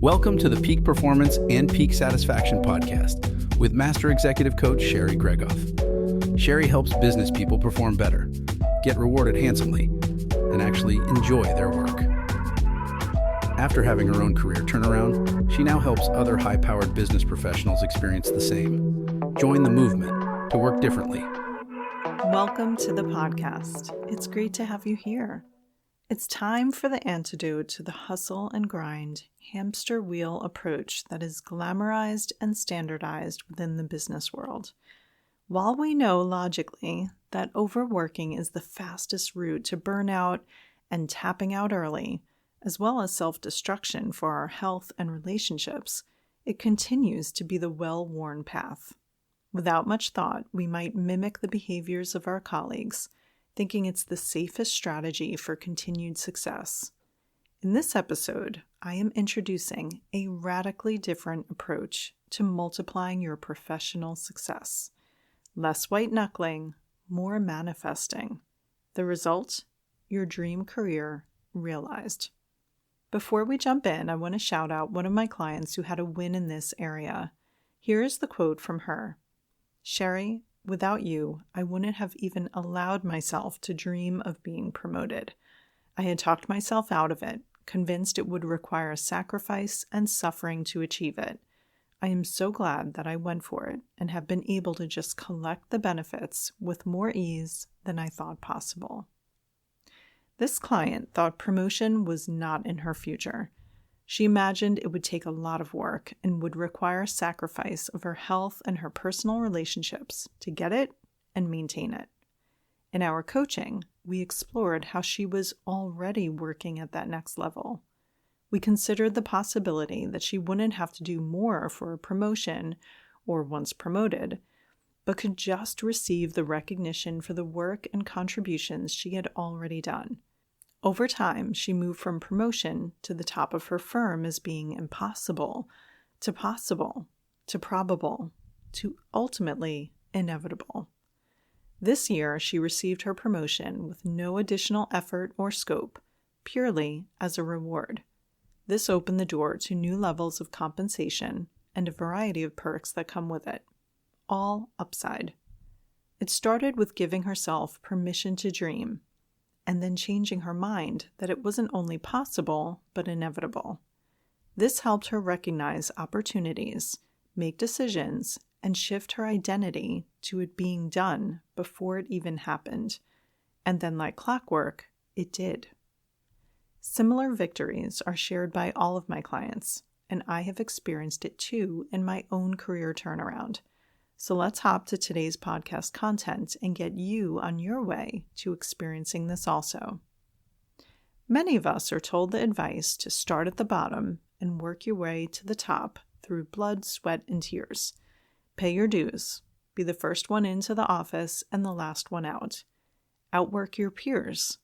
Welcome to the Peak Performance and Peak Satisfaction podcast with Master Executive Coach Sherry Gregoff. Sherry helps business people perform better, get rewarded handsomely, and actually enjoy their work. After having her own career turnaround, she now helps other high-powered business professionals experience the same. Join the movement to work differently. Welcome to the podcast. It's great to have you here. It's time for the antidote to the hustle and grind, hamster wheel approach that is glamorized and standardized within the business world. While we know logically that overworking is the fastest route to burnout and tapping out early, as well as self-destruction for our health and relationships, it continues to be the well-worn path. Without much thought, we might mimic the behaviors of our colleagues, thinking it's the safest strategy for continued success. In this episode, I am introducing a radically different approach to multiplying your professional success. Less white-knuckling, more manifesting. The result? Your dream career realized. Before we jump in, I want to shout out one of my clients who had a win in this area. Here is the quote from her. "Sherry, without you, I wouldn't have even allowed myself to dream of being promoted. I had talked myself out of it, convinced it would require sacrifice and suffering to achieve it. I am so glad that I went for it and have been able to just collect the benefits with more ease than I thought possible." This client thought promotion was not in her future. She imagined it would take a lot of work and would require sacrifice of her health and her personal relationships to get it and maintain it. In our coaching, we explored how she was already working at that next level. We considered the possibility that she wouldn't have to do more for a promotion or once promoted, but could just receive the recognition for the work and contributions she had already done. Over time, she moved from promotion to the top of her firm as being impossible, to possible, to probable, to ultimately inevitable. This year, she received her promotion with no additional effort or scope, purely as a reward. This opened the door to new levels of compensation and a variety of perks that come with it, all upside. It started with giving herself permission to dream, and then changing her mind that it wasn't only possible, but inevitable. This helped her recognize opportunities, make decisions, and shift her identity to it being done before it even happened. And then, like clockwork, it did. Similar victories are shared by all of my clients, and I have experienced it too in my own career turnaround. So let's hop to today's podcast content and get you on your way to experiencing this also. Many of us are told the advice to start at the bottom and work your way to the top through blood, sweat, and tears. Pay your dues. Be the first one into the office and the last one out. Outwork your peers.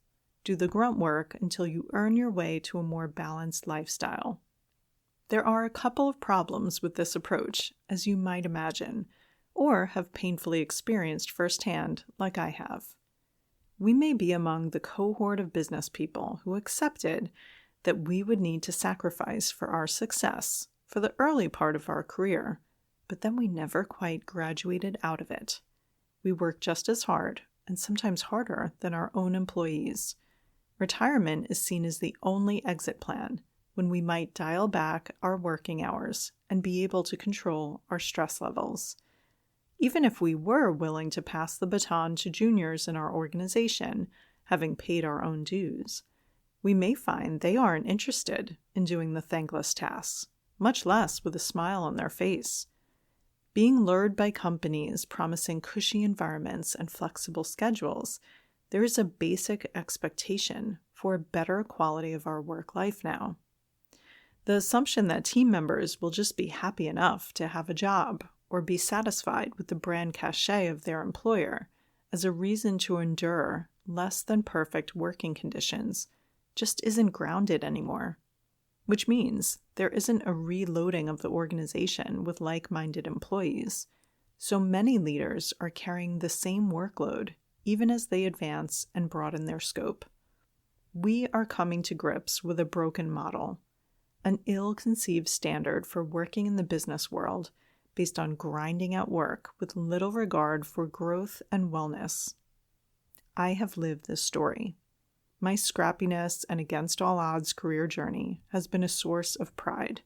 Do the grunt work until you earn your way to a more balanced lifestyle. There are a couple of problems with this approach, as you might imagine, or have painfully experienced firsthand like I have. We may be among the cohort of business people who accepted that we would need to sacrifice for our success for the early part of our career, but then we never quite graduated out of it. We work just as hard, and sometimes harder, than our own employees. Retirement is seen as the only exit plan, when we might dial back our working hours and be able to control our stress levels. Even if we were willing to pass the baton to juniors in our organization, having paid our own dues, we may find they aren't interested in doing the thankless tasks, much less with a smile on their face. Being lured by companies promising cushy environments and flexible schedules, there is a basic expectation for a better quality of our work life now. The assumption that team members will just be happy enough to have a job or be satisfied with the brand cachet of their employer as a reason to endure less than perfect working conditions just isn't grounded anymore. Which means there isn't a reloading of the organization with like-minded employees. So many leaders are carrying the same workload even as they advance and broaden their scope. We are coming to grips with a broken model. an ill-conceived standard for working in the business world based on grinding out work with little regard for growth and wellness. I have lived this story. My scrappiness and against-all-odds career journey has been a source of pride.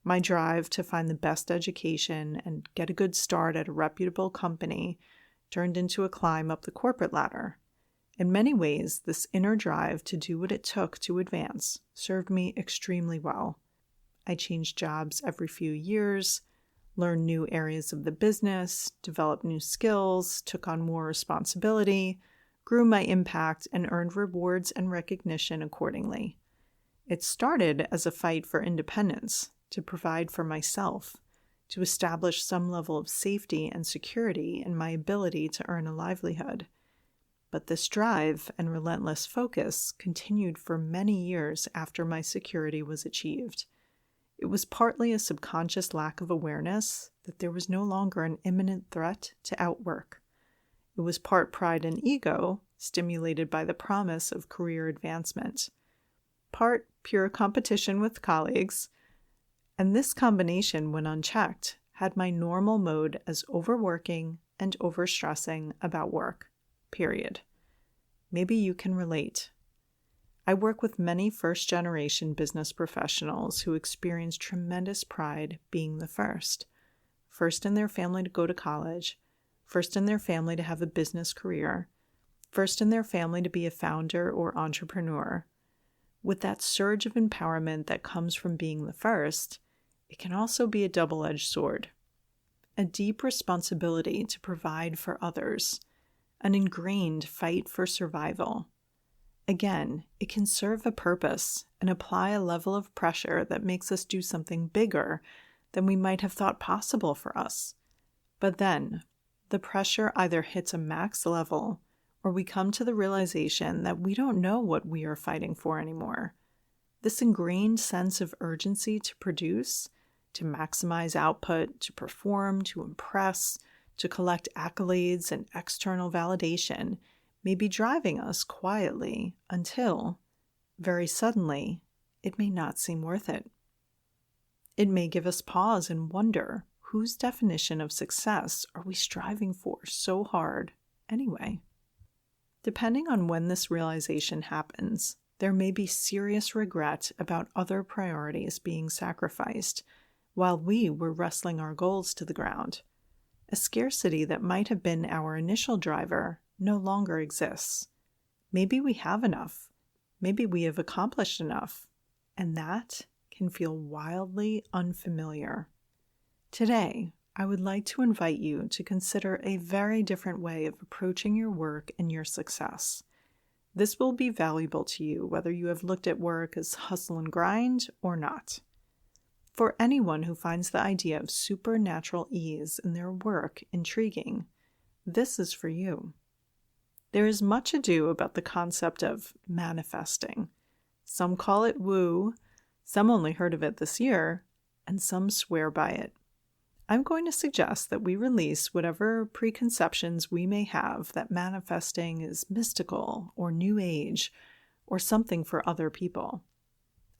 My drive to find the best education and get a good start at a reputable company turned into a climb up the corporate ladder. In many ways, this inner drive to do what it took to advance served me extremely well. I changed jobs every few years, learned new areas of the business, developed new skills, took on more responsibility, grew my impact, and earned rewards and recognition accordingly. It started as a fight for independence, to provide for myself, to establish some level of safety and security in my ability to earn a livelihood. But this drive and relentless focus continued for many years after my security was achieved. It was partly a subconscious lack of awareness that there was no longer an imminent threat to outwork. It was part pride and ego, stimulated by the promise of career advancement, part pure competition with colleagues, and this combination, when unchecked, had my normal mode as overworking and overstressing about work. Period. Maybe you can relate. I work with many first-generation business professionals who experience tremendous pride being the first in their family to go to college, first in their family to have a business career, first in their family to be a founder or entrepreneur. With that surge of empowerment that comes from being the first, it can also be a double-edged sword. A deep responsibility to provide for others, an ingrained fight for survival. Again, it can serve a purpose and apply a level of pressure that makes us do something bigger than we might have thought possible for us. But then, the pressure either hits a max level or we come to the realization that we don't know what we are fighting for anymore. This ingrained sense of urgency to produce, to maximize output, to perform, to impress, to collect accolades and external validation may be driving us quietly until, very suddenly, it may not seem worth it. It may give us pause and wonder, whose definition of success are we striving for so hard anyway? Depending on when this realization happens, there may be serious regret about other priorities being sacrificed while we were wrestling our goals to the ground. A scarcity that might have been our initial driver no longer exists. Maybe we have enough. Maybe we have accomplished enough. And that can feel wildly unfamiliar. Today, I would like to invite you to consider a very different way of approaching your work and your success. This will be valuable to you whether you have looked at work as hustle and grind or not. For anyone who finds the idea of supernatural ease in their work intriguing, this is for you. There is much ado about the concept of manifesting. Some call it woo, some only heard of it this year, and some swear by it. I'm going to suggest that we release whatever preconceptions we may have that manifesting is mystical or new age or something for other people.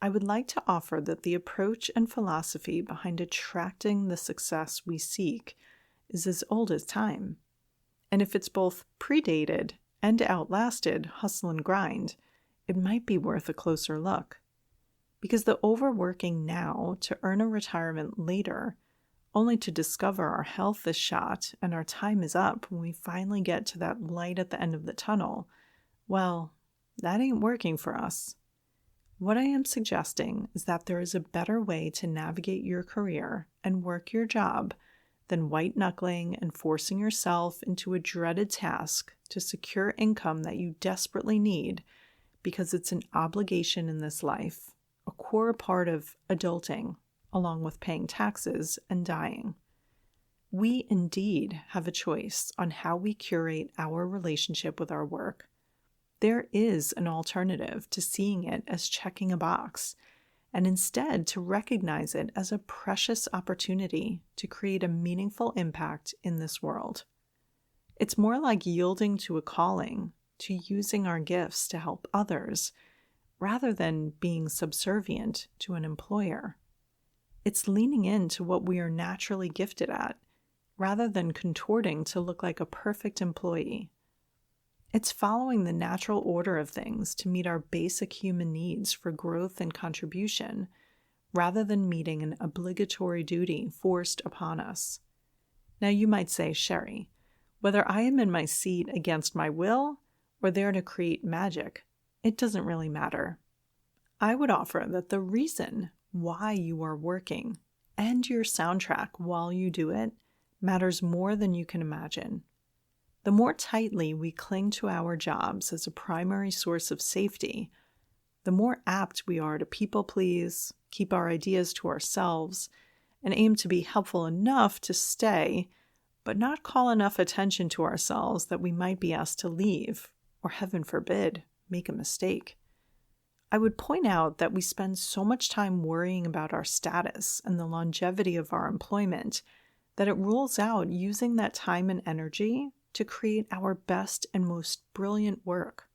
I would like to offer that the approach and philosophy behind attracting the success we seek is as old as time. And if it's both predated and outlasted hustle and grind, it might be worth a closer look. Because the overworking now to earn a retirement later, only to discover our health is shot and our time is up when we finally get to that light at the end of the tunnel, well, that ain't working for us. What I am suggesting is that there is a better way to navigate your career and work your job than white-knuckling and forcing yourself into a dreaded task to secure income that you desperately need because it's an obligation in this life, a core part of adulting, along with paying taxes and dying. We indeed have a choice on how we curate our relationship with our work. There is an alternative to seeing it as checking a box, and instead to recognize it as a precious opportunity to create a meaningful impact in this world. It's more like yielding to a calling, to using our gifts to help others, rather than being subservient to an employer. It's leaning into what we are naturally gifted at, rather than contorting to look like a perfect employee. It's following the natural order of things to meet our basic human needs for growth and contribution, rather than meeting an obligatory duty forced upon us. Now you might say, Sherry, whether I am in my seat against my will or there to create magic, it doesn't really matter. I would offer that the reason why you are working and your soundtrack while you do it matters more than you can imagine. The more tightly we cling to our jobs as a primary source of safety, the more apt we are to people please, keep our ideas to ourselves, and aim to be helpful enough to stay, but not call enough attention to ourselves that we might be asked to leave, or heaven forbid, make a mistake. I would point out that we spend so much time worrying about our status and the longevity of our employment that it rules out using that time and energy to create our best and most brilliant work.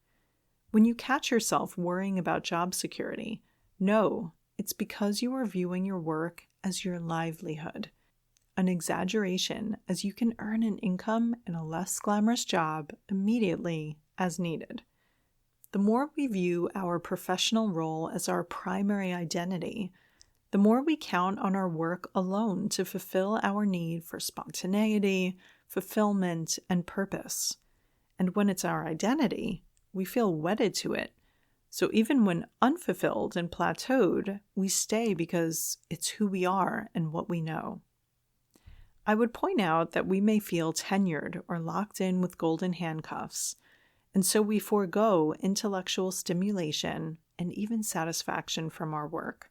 When you catch yourself worrying about job security, know it's because you are viewing your work as your livelihood, an exaggeration as you can earn an income in a less glamorous job immediately as needed. The more we view our professional role as our primary identity, the more we count on our work alone to fulfill our need for spontaneity, fulfillment, and purpose. And when it's our identity, we feel wedded to it. So even when unfulfilled and plateaued, we stay because it's who we are and what we know. I would point out that we may feel tenured or locked in with golden handcuffs, and so we forego intellectual stimulation and even satisfaction from our work.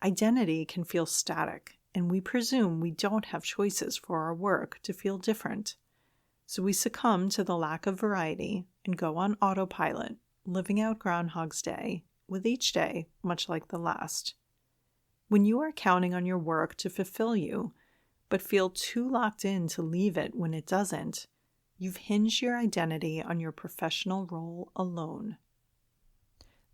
Identity can feel static, and we presume we don't have choices for our work to feel different. So we succumb to the lack of variety and go on autopilot, living out Groundhog's Day, with each day much like the last. When you are counting on your work to fulfill you, but feel too locked in to leave it when it doesn't, you've hinged your identity on your professional role alone.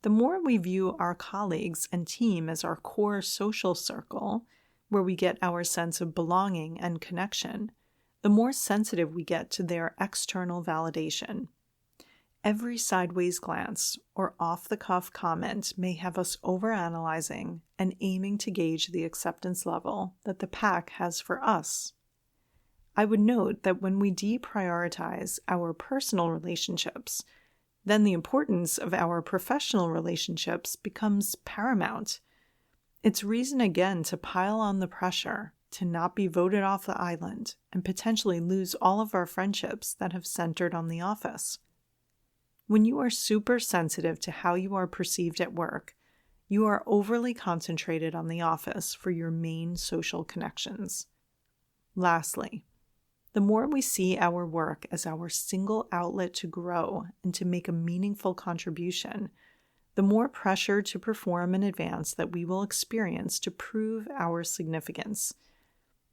The more we view our colleagues and team as our core social circle, where we get our sense of belonging and connection, the more sensitive we get to their external validation. Every sideways glance or off-the-cuff comment may have us overanalyzing and aiming to gauge the acceptance level that the pack has for us. I would note that when we deprioritize our personal relationships, then the importance of our professional relationships becomes paramount. It's reason again to pile on the pressure, to not be voted off the island, and potentially lose all of our friendships that have centered on the office. When you are super sensitive to how you are perceived at work, you are overly concentrated on the office for your main social connections. Lastly, the more we see our work as our single outlet to grow and to make a meaningful contribution, the more pressure to perform in advance that we will experience to prove our significance.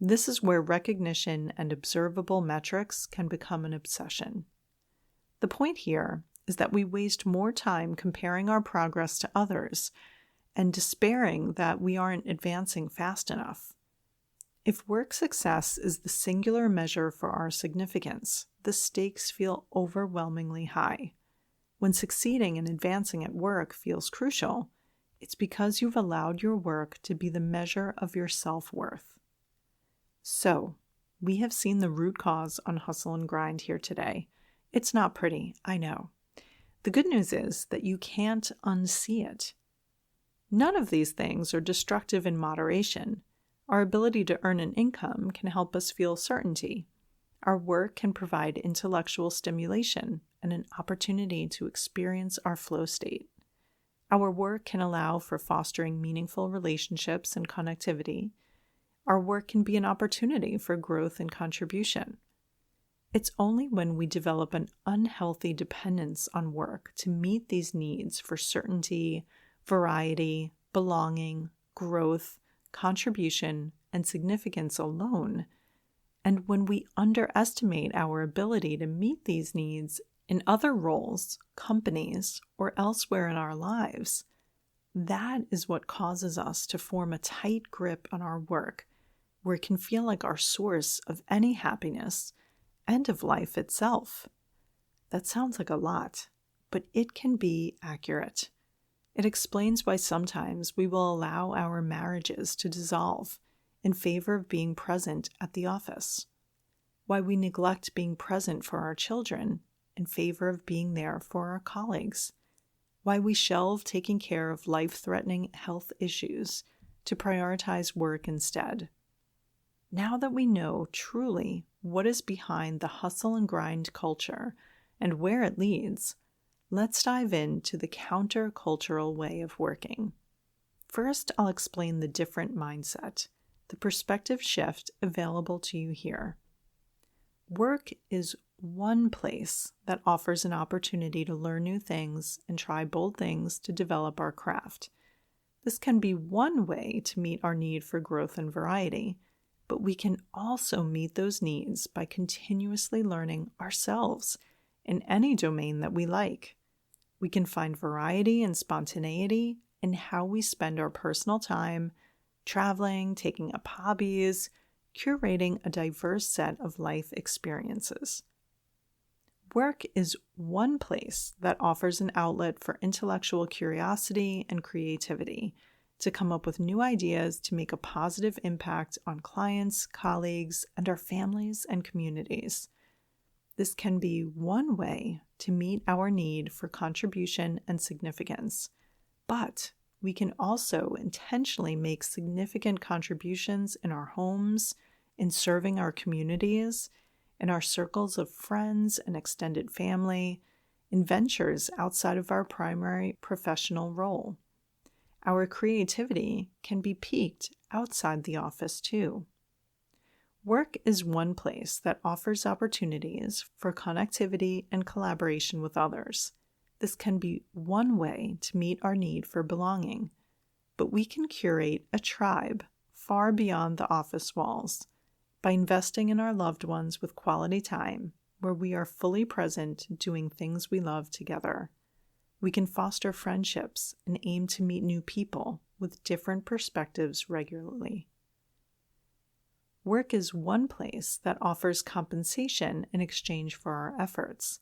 This is where recognition and observable metrics can become an obsession. The point here is that we waste more time comparing our progress to others and despairing that we aren't advancing fast enough. If work success is the singular measure for our significance, the stakes feel overwhelmingly high. When succeeding and advancing at work feels crucial, it's because you've allowed your work to be the measure of your self-worth. So, we have seen the root cause on hustle and grind here today. It's not pretty, I know. The good news is that you can't unsee it. None of these things are destructive in moderation. Our ability to earn an income can help us feel certainty. Our work can provide intellectual stimulation and an opportunity to experience our flow state. Our work can allow for fostering meaningful relationships and connectivity. Our work can be an opportunity for growth and contribution. It's only when we develop an unhealthy dependence on work to meet these needs for certainty, variety, belonging, growth, contribution, and significance alone, and when we underestimate our ability to meet these needs In other roles, companies, or elsewhere in our lives, that is what causes us to form a tight grip on our work, where it can feel like our source of any happiness and of life itself. That sounds like a lot, but it can be accurate. It explains why sometimes we will allow our marriages to dissolve in favor of being present at the office, why we neglect being present for our children in favor of being there for our colleagues, why we shelve taking care of life-threatening health issues to prioritize work instead. Now that we know truly what is behind the hustle and grind culture and where it leads, let's dive into the counter-cultural way of working. First, I'll explain the different mindset, the perspective shift available to you here. Work is one place that offers an opportunity to learn new things and try bold things to develop our craft. This can be one way to meet our need for growth and variety, but we can also meet those needs by continuously learning ourselves in any domain that we like. We can find variety and spontaneity in how we spend our personal time, traveling, taking up hobbies, curating a diverse set of life experiences. Work is one place that offers an outlet for intellectual curiosity and creativity to come up with new ideas to make a positive impact on clients, colleagues, and our families and communities. This can be one way to meet our need for contribution and significance, but we can also intentionally make significant contributions in our homes, in serving our communities, in our circles of friends and extended family, in ventures outside of our primary professional role. Our creativity can be piqued outside the office too. Work is one place that offers opportunities for connectivity and collaboration with others. This can be one way to meet our need for belonging, but we can curate a tribe far beyond the office walls by investing in our loved ones with quality time where we are fully present doing things we love together. We can foster friendships and aim to meet new people with different perspectives regularly. Work is one place that offers compensation in exchange for our efforts.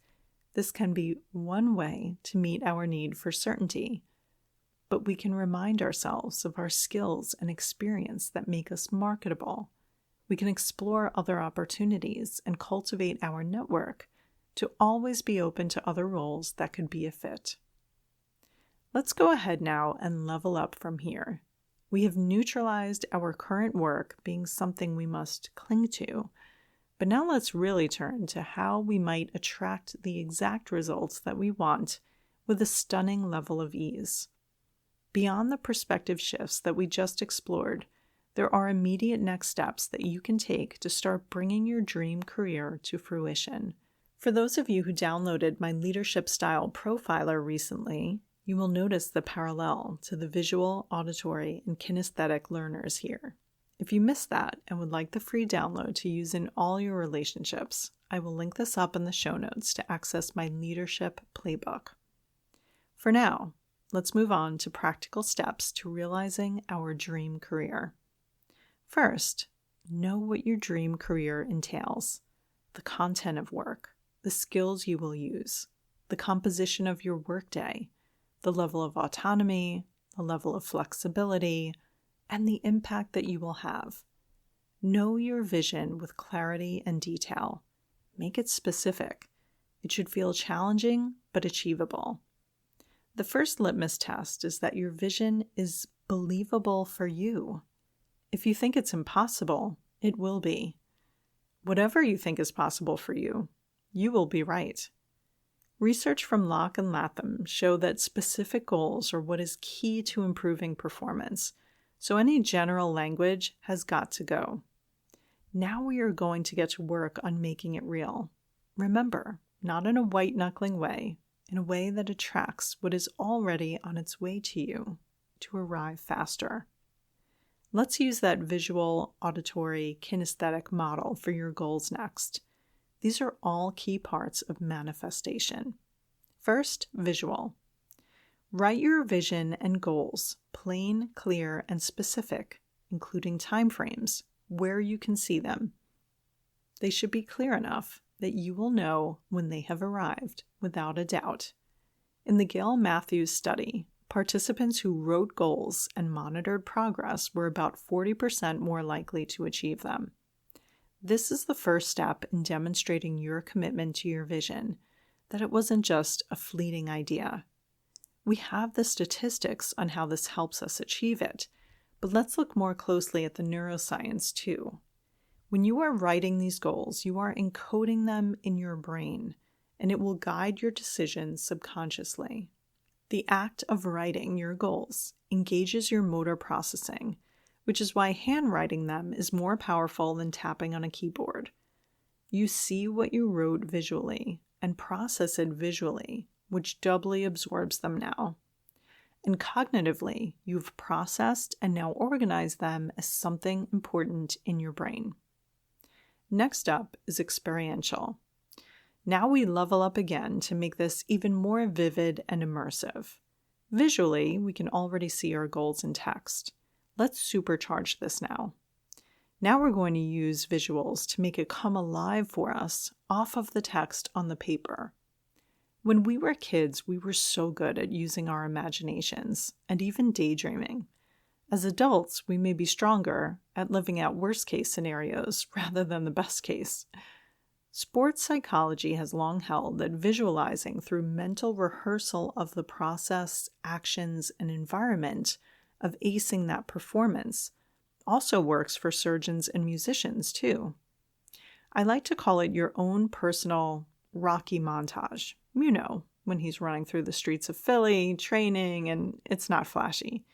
This can be one way to meet our need for certainty, but we can remind ourselves of our skills and experience that make us marketable. We can explore other opportunities and cultivate our network to always be open to other roles that could be a fit. Let's go ahead now and level up from here. We have neutralized our current work being something we must cling to, but now let's really turn to how we might attract the exact results that we want with a stunning level of ease. Beyond the perspective shifts that we just explored, there are immediate next steps that you can take to start bringing your dream career to fruition. For those of you who downloaded my leadership style profiler recently, you will notice the parallel to the visual, auditory, and kinesthetic learners here. If you missed that and would like the free download to use in all your relationships, I will link this up in the show notes to access my leadership playbook. For now, let's move on to practical steps to realizing our dream career. First, know what your dream career entails, the content of work, the skills you will use, the composition of your workday, the level of autonomy, the level of flexibility, and the impact that you will have. Know your vision with clarity and detail. Make it specific. It should feel challenging but achievable. The first litmus test is that your vision is believable for you. If you think it's impossible, it will be. Whatever you think is possible for you, you will be right. Research from Locke and Latham show that specific goals are what is key to improving performance, so any general language has got to go. Now we are going to get to work on making it real. Remember, not in a white-knuckling way, in a way that attracts what is already on its way to you to arrive faster. Let's use that visual, auditory, kinesthetic model for your goals next. These are all key parts of manifestation. First, visual. Write your vision and goals, plain, clear, and specific, including timeframes, where you can see them. They should be clear enough that you will know when they have arrived, without a doubt. In the Gail Matthews study, participants who wrote goals and monitored progress were about 40% more likely to achieve them. This is the first step in demonstrating your commitment to your vision, that it wasn't just a fleeting idea. We have the statistics on how this helps us achieve it, but let's look more closely at the neuroscience too. When you are writing these goals, you are encoding them in your brain, and it will guide your decisions subconsciously. The act of writing your goals engages your motor processing, which is why handwriting them is more powerful than tapping on a keyboard. You see what you wrote visually and process it visually, which doubly absorbs them now. And cognitively, you've processed and now organized them as something important in your brain. Next up is experiential. Now we level up again to make this even more vivid and immersive. Visually, we can already see our goals in text. Let's supercharge this now. Now we're going to use visuals to make it come alive for us off of the text on the paper. When we were kids, we were so good at using our imaginations and even daydreaming. As adults, we may be stronger at living out worst-case scenarios rather than the best case. Sports psychology has long held that visualizing through mental rehearsal of the process, actions, and environment of acing that performance also works for surgeons and musicians too. I like to call it your own personal Rocky montage. You know, when he's running through the streets of Philly, training, and it's not flashy.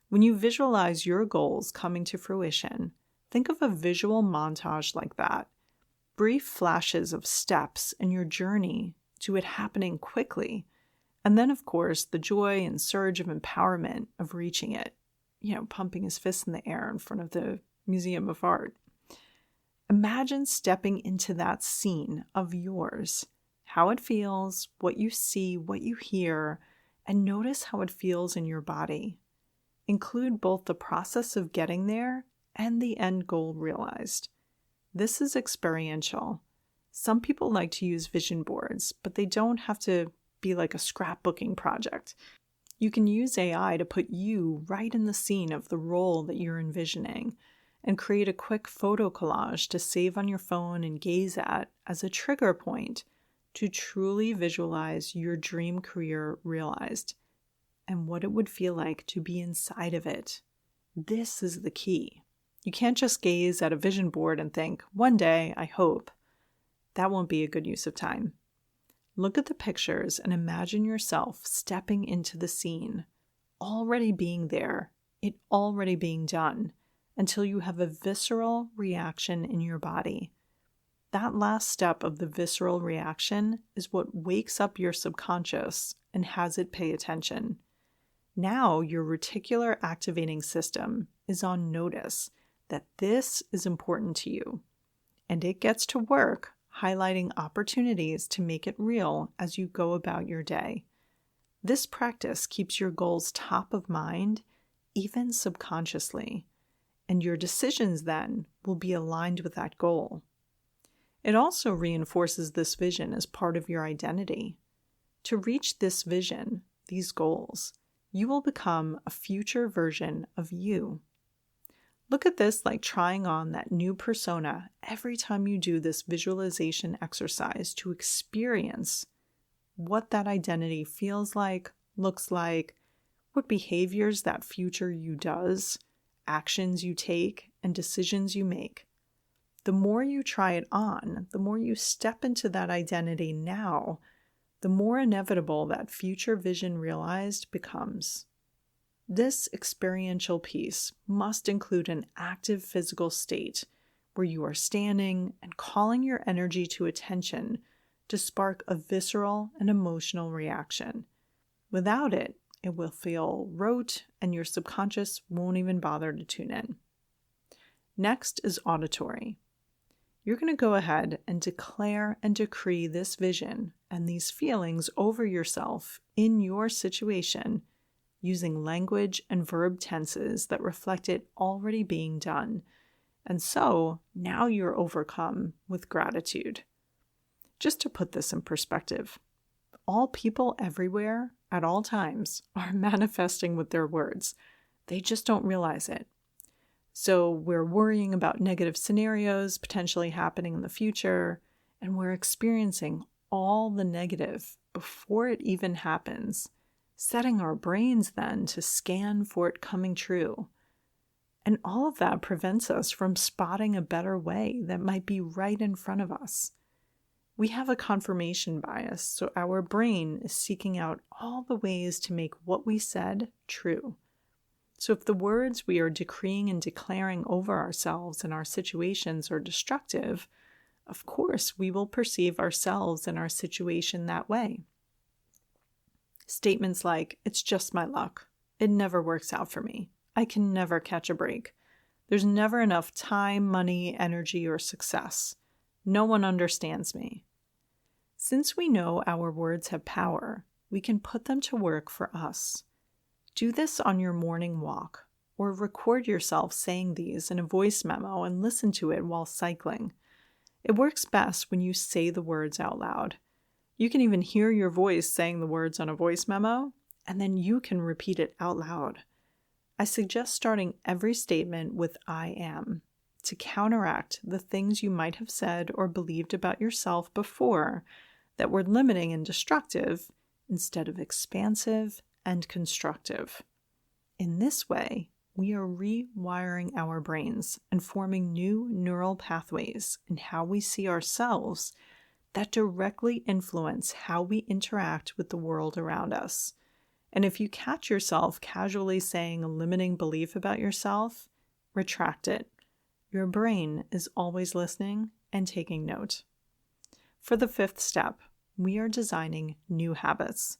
When you visualize your goals coming to fruition, think of a visual montage like that. Brief flashes of steps in your journey to it happening quickly. And then, of course, the joy and surge of empowerment of reaching it. Pumping his fist in the air in front of the Museum of Art. Imagine stepping into that scene of yours, how it feels, what you see, what you hear, and notice how it feels in your body. Include both the process of getting there and the end goal realized. This is experiential. Some people like to use vision boards, but they don't have to be like a scrapbooking project. You can use AI to put you right in the scene of the role that you're envisioning and create a quick photo collage to save on your phone and gaze at as a trigger point to truly visualize your dream career realized and what it would feel like to be inside of it. This is the key. You can't just gaze at a vision board and think, one day, I hope. That won't be a good use of time. Look at the pictures and imagine yourself stepping into the scene, already being there, it already being done, until you have a visceral reaction in your body. That last step of the visceral reaction is what wakes up your subconscious and has it pay attention. Now your reticular activating system is on notice that this is important to you, and it gets to work highlighting opportunities to make it real as you go about your day. This practice keeps your goals top of mind, even subconsciously, and your decisions then will be aligned with that goal. It also reinforces this vision as part of your identity. To reach this vision, these goals, you will become a future version of you. Look at this like trying on that new persona every time you do this visualization exercise to experience what that identity feels like, looks like, what behaviors that future you does, actions you take, and decisions you make. The more you try it on, the more you step into that identity now, the more inevitable that future vision realized becomes. This experiential piece must include an active physical state where you are standing and calling your energy to attention to spark a visceral and emotional reaction. Without it, it will feel rote and your subconscious won't even bother to tune in. Next is auditory. you're going to go ahead and declare and decree this vision and these feelings over yourself in your situation using language and verb tenses that reflect it already being done. And so now you're overcome with gratitude. Just to put this in perspective, all people everywhere at all times are manifesting with their words. They just don't realize it. So we're worrying about negative scenarios potentially happening in the future, and we're experiencing all the negative before it even happens, setting our brains then to scan for it coming true. And all of that prevents us from spotting a better way that might be right in front of us. We have a confirmation bias, so our brain is seeking out all the ways to make what we said true. So if the words we are decreeing and declaring over ourselves and our situations are destructive, of course we will perceive ourselves and our situation that way. Statements like, "It's just my luck. It never works out for me. I can never catch a break. There's never enough time, money, energy, or success. No one understands me." Since we know our words have power, we can put them to work for us. Do this on your morning walk, or record yourself saying these in a voice memo and listen to it while cycling. It works best when you say the words out loud. You can even hear your voice saying the words on a voice memo, and then you can repeat it out loud. I suggest starting every statement with "I am" to counteract the things you might have said or believed about yourself before that were limiting and destructive instead of expansive and constructive. In this way, we are rewiring our brains and forming new neural pathways in how we see ourselves that directly influence how we interact with the world around us. And if you catch yourself casually saying a limiting belief about yourself, retract it. Your brain is always listening and taking note. For the fifth step, we are designing new habits.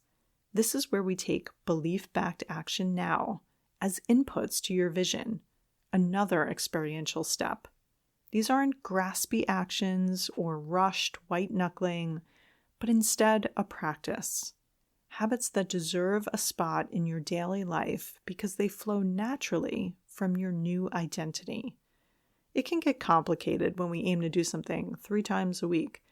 This is where we take belief-backed action now as inputs to your vision, another experiential step. These aren't graspy actions or rushed white-knuckling, but instead a practice. Habits that deserve a spot in your daily life because they flow naturally from your new identity. It can get complicated when we aim to do something 3 times a week.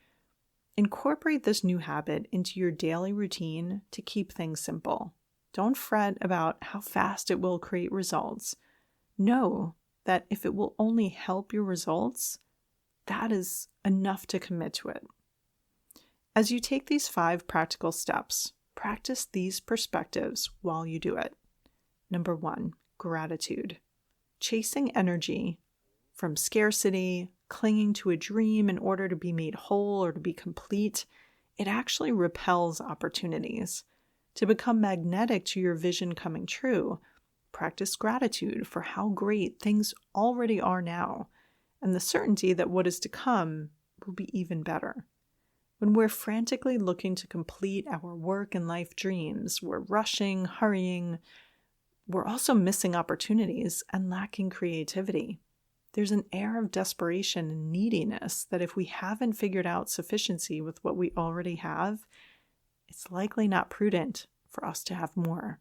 Incorporate this new habit into your daily routine to keep things simple. Don't fret about how fast it will create results. Know that if it will only help your results, that is enough to commit to it. As you take these 5 practical steps, practice these perspectives while you do it. Number 1, gratitude. Chasing energy from scarcity, clinging to a dream in order to be made whole or to be complete, it actually repels opportunities. To become magnetic to your vision coming true, practice gratitude for how great things already are now, and the certainty that what is to come will be even better. When we're frantically looking to complete our work and life dreams, we're rushing, hurrying, we're also missing opportunities and lacking creativity. There's an air of desperation and neediness that if we haven't figured out sufficiency with what we already have, it's likely not prudent for us to have more.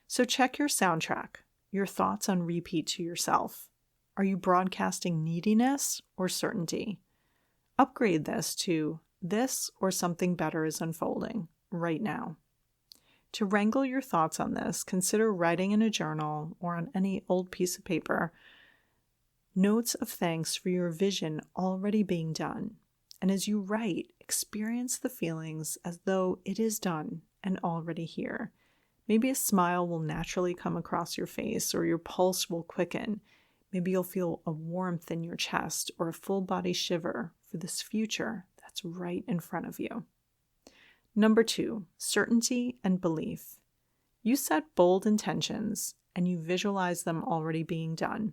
So check your soundtrack, your thoughts on repeat to yourself. Are you broadcasting neediness or certainty? Upgrade this to "this or something better is unfolding right now." To wrangle your thoughts on this, consider writing in a journal or on any old piece of paper notes of thanks for your vision already being done. And as you write, experience the feelings as though it is done and already here. Maybe a smile will naturally come across your face, or your pulse will quicken. Maybe you'll feel a warmth in your chest or a full body shiver for this future that's right in front of you. Number 2, certainty and belief. You set bold intentions and you visualize them already being done.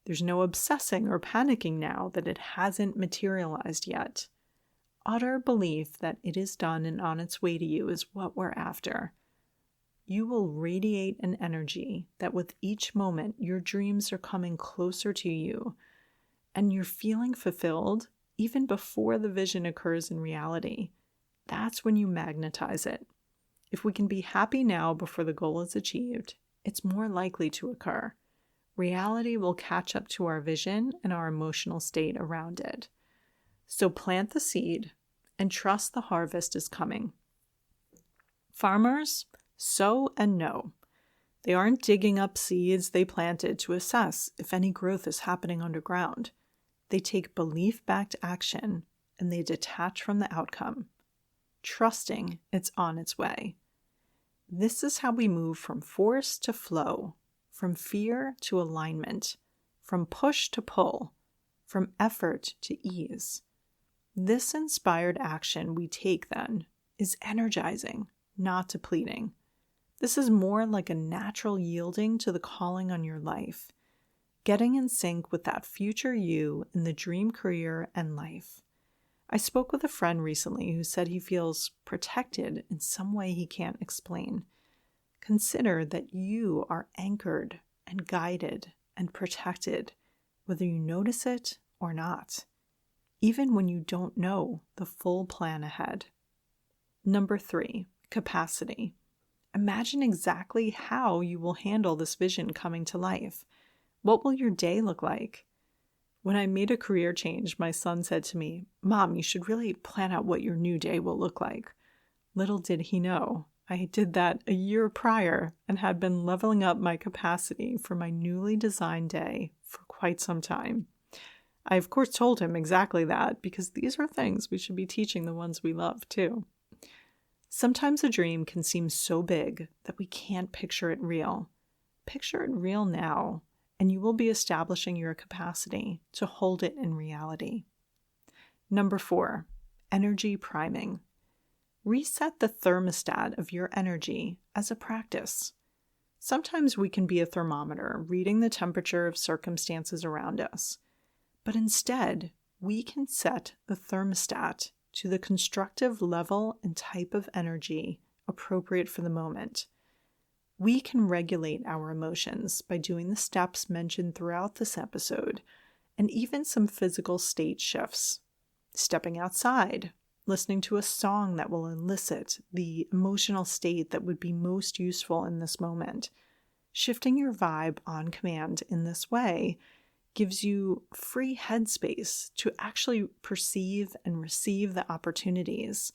There's no obsessing or panicking now that it hasn't materialized yet. Utter belief that it is done and on its way to you is what we're after. You will radiate an energy that with each moment your dreams are coming closer to you, and you're feeling fulfilled even before the vision occurs in reality, that's when you magnetize it. If we can be happy now before the goal is achieved, it's more likely to occur. Reality will catch up to our vision and our emotional state around it. So plant the seed and trust the harvest is coming. Farmers sow and know. They aren't digging up seeds they planted to assess if any growth is happening underground. They take belief-backed action and they detach from the outcome, trusting it's on its way. This is how we move from force to flow, from fear to alignment, from push to pull, from effort to ease. This inspired action we take then is energizing, not depleting. This is more like a natural yielding to the calling on your life, getting in sync with that future you in the dream career and life. I spoke with a friend recently who said he feels protected in some way he can't explain. Consider that you are anchored and guided and protected, whether you notice it or not, even when you don't know the full plan ahead. Number 3, capacity. Imagine exactly how you will handle this vision coming to life. What will your day look like? When I made a career change, my son said to me, "Mom, you should really plan out what your new day will look like." Little did he know, I did that a year prior and had been leveling up my capacity for my newly designed day for quite some time. I, of course, told him exactly that because these are things we should be teaching the ones we love, too. Sometimes a dream can seem so big that we can't picture it real. Picture it real now, and you will be establishing your capacity to hold it in reality. Number 4, energy priming. Reset the thermostat of your energy as a practice. Sometimes we can be a thermometer, reading the temperature of circumstances around us. But instead, we can set the thermostat to the constructive level and type of energy appropriate for the moment. We can regulate our emotions by doing the steps mentioned throughout this episode, and even some physical state shifts. Stepping outside, listening to a song that will elicit the emotional state that would be most useful in this moment. Shifting your vibe on command in this way gives you free headspace to actually perceive and receive the opportunities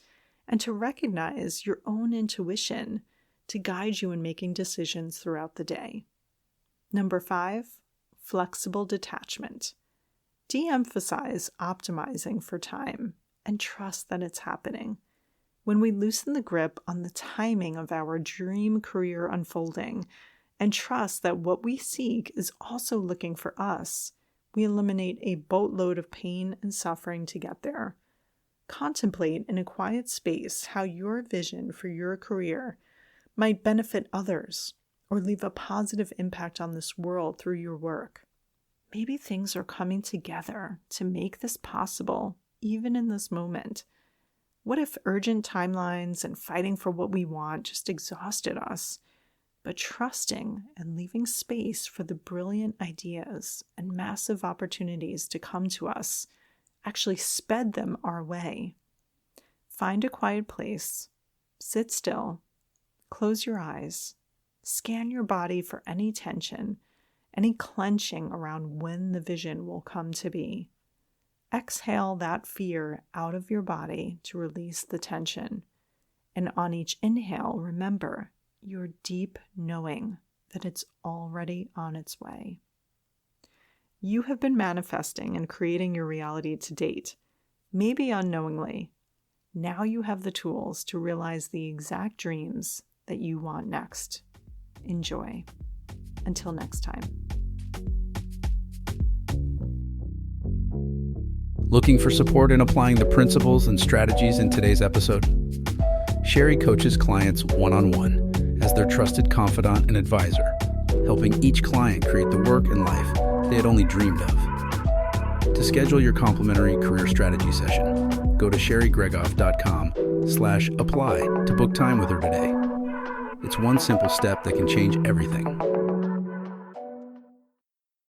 and to recognize your own intuition to guide you in making decisions throughout the day. Number 5, flexible detachment. De-emphasize optimizing for time and trust that it's happening. When we loosen the grip on the timing of our dream career unfolding and trust that what we seek is also looking for us, we eliminate a boatload of pain and suffering to get there. Contemplate in a quiet space how your vision for your career might benefit others or leave a positive impact on this world through your work. Maybe things are coming together to make this possible, even in this moment. What if urgent timelines and fighting for what we want just exhausted us? But trusting and leaving space for the brilliant ideas and massive opportunities to come to us actually sped them our way. Find a quiet place, sit still, close your eyes, scan your body for any tension, any clenching around when the vision will come to be. Exhale that fear out of your body to release the tension. And on each inhale, remember your deep knowing that it's already on its way. You have been manifesting and creating your reality to date, maybe unknowingly. Now you have the tools to realize the exact dreams that you want next. Enjoy. Until next time. Looking for support in applying the principles and strategies in today's episode? Sherry coaches clients one-on-one as their trusted confidant and advisor, helping each client create the work and life they had only dreamed of. To schedule your complimentary career strategy session, go to sherrygregoff.com/apply to book time with her today. It's one simple step that can change everything.